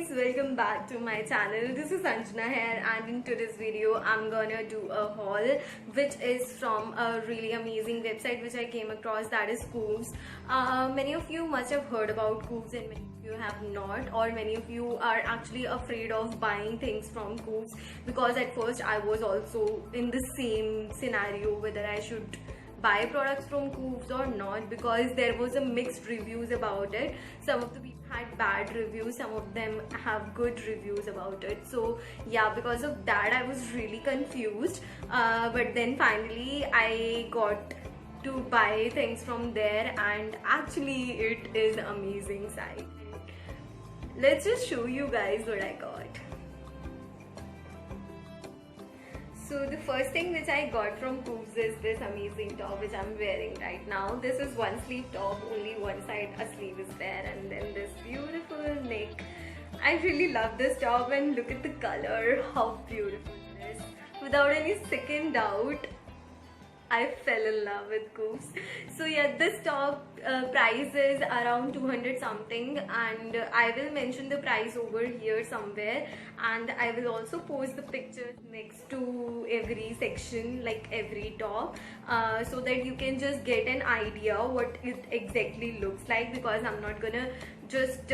guys, welcome back to my channel. This is Sanjana here, and in today's video I'm gonna do a haul which is from a really amazing website which I came across, that is Cooves. Many of you must have heard about Cooves and many of you have not, or many of you are actually afraid of buying things from Cooves, because at first I was also in the same scenario whether I should buy products from Cooves or not, because there was a mixed reviews about it. Some of the people had bad reviews, some of them have good reviews about it. So yeah, because of that I was really confused, but then finally I got to buy things from there, and actually it is an amazing site. Let's just show you guys what I got. So the first thing which I got from Cooves is this amazing top which I'm wearing right now. This is one sleeve top, only one side a sleeve is there, and then this beautiful neck. I really love this top, and look at the color, how beautiful it is. Without any second doubt, I fell in love with Cooves. So yeah, this top price is around 200 something, and I will mention the price over here somewhere, and I will also post the pictures next to every section, like every top, so that you can just get an idea what it exactly looks like, because I'm not gonna just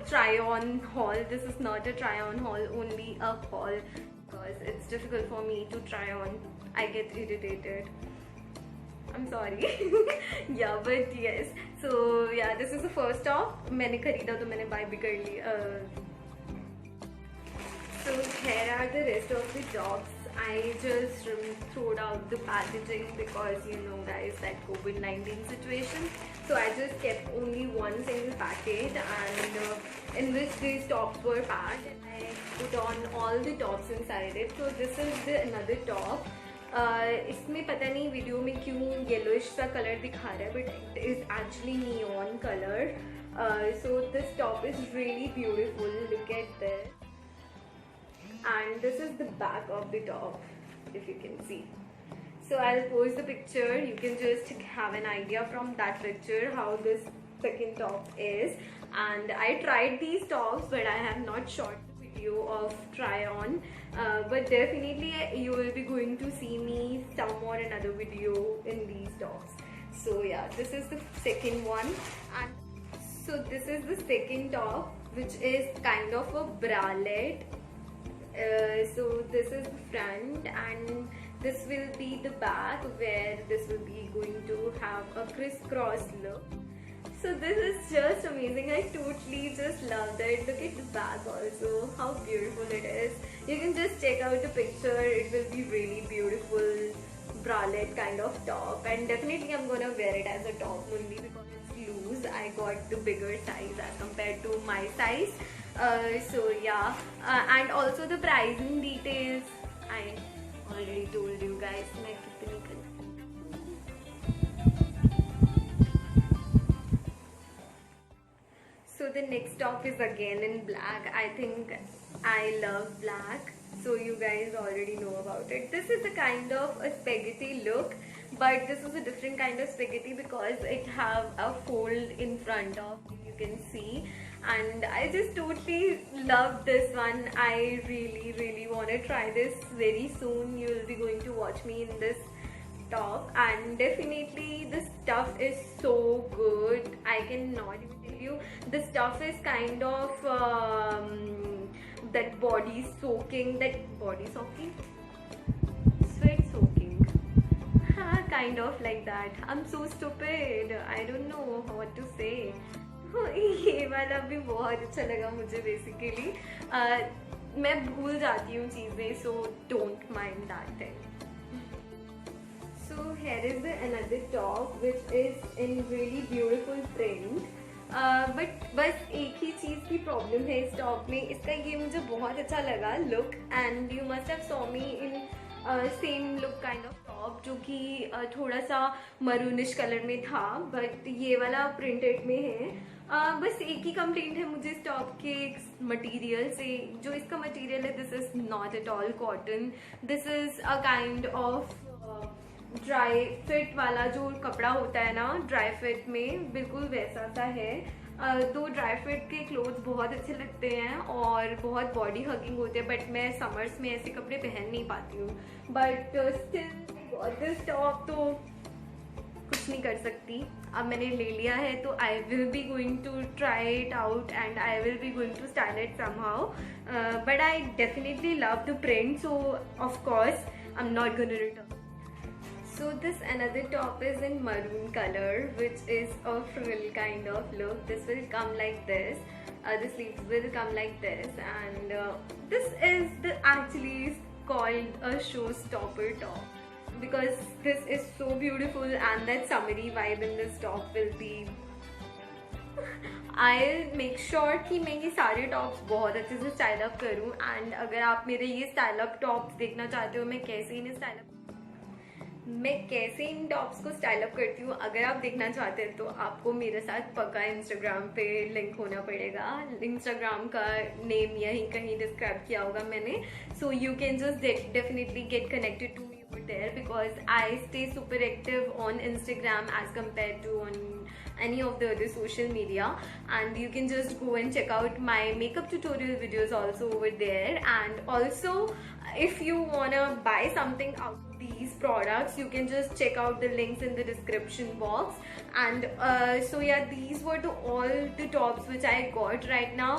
try on haul. This is not a try on haul, only a haul, because it's difficult for me to try on. I get irritated, I'm sorry. Yeah, but yes, so yeah, this is the first top. मैंने खरीदा तो मैंने buy भी कर लिया. So here are the rest of the tops. I just threw out the packaging because you know guys that COVID-19 situation. So I just kept only one single packet, and in which these tops were packed, and I put on all the tops inside it. So this is the another top. इसमें पता नहीं video में क्यों yellowish सा colour दिखा रहा है, but it is actually neon colour. So this top is really beautiful. Look at this. And this is the back of the top, if you can see. So I'll post the picture. You can just have an idea from that picture how this second top is. And I tried these tops, but I have not shot the video of try on, but definitely you will be going to see me some or another video in these tops. So yeah, this is the second one. And so this is the second top, which is kind of a bralette. So this is the front, and this will be the back, where this will be going to have a crisscross look. So this is just amazing. I totally just love that. Look at the back also, how beautiful it is. You can just check out the picture. It will be really beautiful bralette kind of top, and definitely I'm gonna wear it as a top only because it's loose. I got the bigger size as compared to my size. So yeah, and also the pricing details I already told you guys. So the next top is again in black. I think I love black, so you guys already know about it. This is a kind of a spaghetti look, but this is a different kind of spaghetti because it have a fold in front of, you can see, and I just totally love this one. I really want to try this very soon. You will be going to watch me in this top, and definitely the stuff is so good. I cannot even tell you. The stuff is kind of that body soaking, sweat soaking, kind of like that. I'm so stupid, I don't know what to say. ये वाला भी बहुत अच्छा लगा मुझे. Basically मैं भूल जाती हूँ चीज़ें, so don't mind that thing. So here is the another top which is in really beautiful print. But बस एक ही चीज़ की प्रॉब्लम है इस टॉप में. इसका ये मुझे बहुत अच्छा लगा look, and you must have saw me in same look kind of top, जो कि थोड़ा सा मरूनिश कलर में था, बट ये वाला प्रिंटेड में है. बस एक ही कंप्लेंट है मुझे इस टॉप के मटेरियल से. जो इसका मटेरियल है, this is not at all cotton. This is a kind of dry fit वाला जो कपड़ा होता है ना, ड्राई फिट में बिल्कुल वैसा सा है. दो ड्राई फिट के क्लोथ्स बहुत अच्छे लगते हैं और बहुत बॉडी हगिंग होते हैं, बट मैं समर्स में ऐसे कपड़े पहन नहीं पाती हूँ. बट स्टिल दिस टॉप तो कुछ नहीं कर सकती. अब मैंने ले लिया है तो I will be going to try it out and I will be going to style it somehow. But I definitely love the print, so of course I am not gonna return. So this another top is in maroon color, which is a frill kind of look. This will come like this. The sleeves will come like this, and this is actually called a showstopper top because this is so beautiful, and that summery vibe in this top will be. I'll make sure कि मैं ये सारे tops बहुत अच्छे से style up करूँ. And अगर आप मेरे ये स्टाइल अप टॉप्स देखना चाहते हो, मैं कैसे इन टॉप्स को स्टाइल अप करती हूँ, अगर आप देखना चाहते हैं तो आपको मेरे साथ पक्का इंस्टाग्राम पे लिंक होना पड़ेगा. इंस्टाग्राम का नेम यहीं कहीं डिस्क्राइब किया होगा मैंने. So you can just definitely get connected to me over there because I stay super active on Instagram as compared to on any of the other social media, and you can just go and check out my makeup tutorial videos also over there. And also if you wanna buy something out of these products, you can just check out the links in the description box. And so yeah, these were all the tops which I got right now.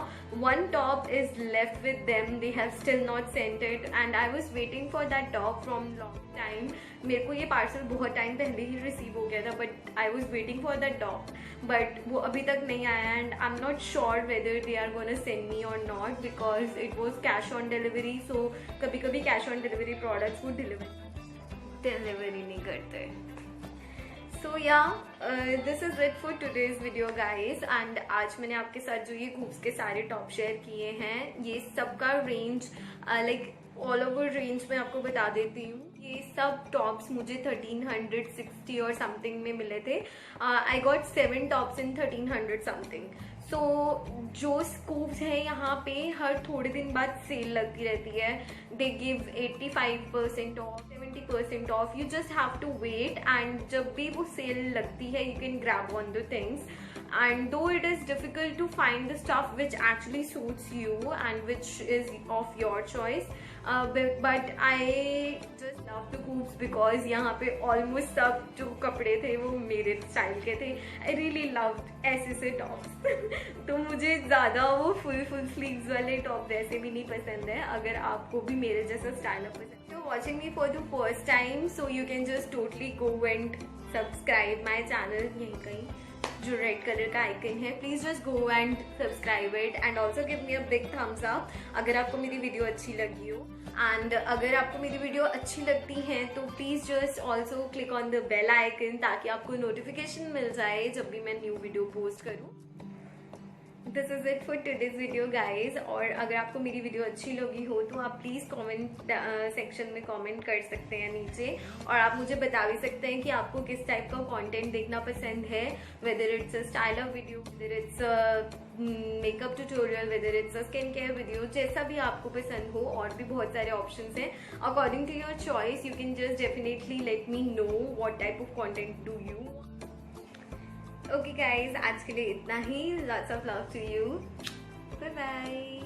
One top is left with them, they have still not sent it, and I was waiting for that top from long time. मेरे को ये parcel बहुत time पहले ही receive हो गया था, but I was waiting for that top, but वो अभी तक नहीं आया. And I am not sure whether they are gonna send me और not because it was cash on delivery. So कभी कभी कैश ऑन डिलीवरी प्रोडक्ट्स वो delivery नहीं करते. So yeah this is it for today's video guys. And आज मैंने आपके साथ जो ये कूव्स के सारे टॉप शेयर किए हैं, ये सबका range like all over range में आपको बता देती हूँ. ये सब टॉप्स मुझे 1360 और समथिंग में मिले थे. I got 7 tops in 1300 something. So जो स्कूप्स हैं यहाँ पे हर थोड़े दिन बाद सेल लगती रहती है. They give 85% off, 70% off. You just have to wait, and जब भी वो सेल लगती है you can grab on the things. And though it is difficult to find the stuff which actually suits you and which is of your choice, but I just love the coops because यहाँ पे almost सब जो कपड़े थे वो मेरे style के थे. I really loved ऐसे से टॉप्स. तो मुझे ज़्यादा वो फुल स्लीव्स वाले टॉप वैसे भी नहीं पसंद है. अगर आपको भी मेरे जैसा स्टाइल अप पसंद है, watching me for the first time, so you can just totally go and subscribe my channel. यहीं कहीं जो रेड कलर का आइकन है, please just go and subscribe it and also give me a big thumbs up अगर आपको मेरी video अच्छी लगी हो. एंड अगर आपको मेरी वीडियो अच्छी लगती है तो please just also click on the bell icon ताकि आपको नोटिफिकेशन मिल जाए जब भी मैं न्यू वीडियो पोस्ट करूँ. This is it for today's video guys. और अगर आपको मेरी वीडियो अच्छी लगी हो तो आप प्लीज़ कमेंट सेक्शन में कमेंट कर सकते हैं नीचे, और आप मुझे बता भी सकते हैं कि आपको किस टाइप का कंटेंट देखना पसंद है. Whether it's a style up video, whether it's a makeup tutorial, whether it's a skin care video, जैसा भी आपको पसंद हो. और भी बहुत सारे ऑप्शंस हैं. According to your choice you can just definitely let me know what type of content do you. Okay guys, आज के लिए इतना ही. Lots of love to you. Bye bye.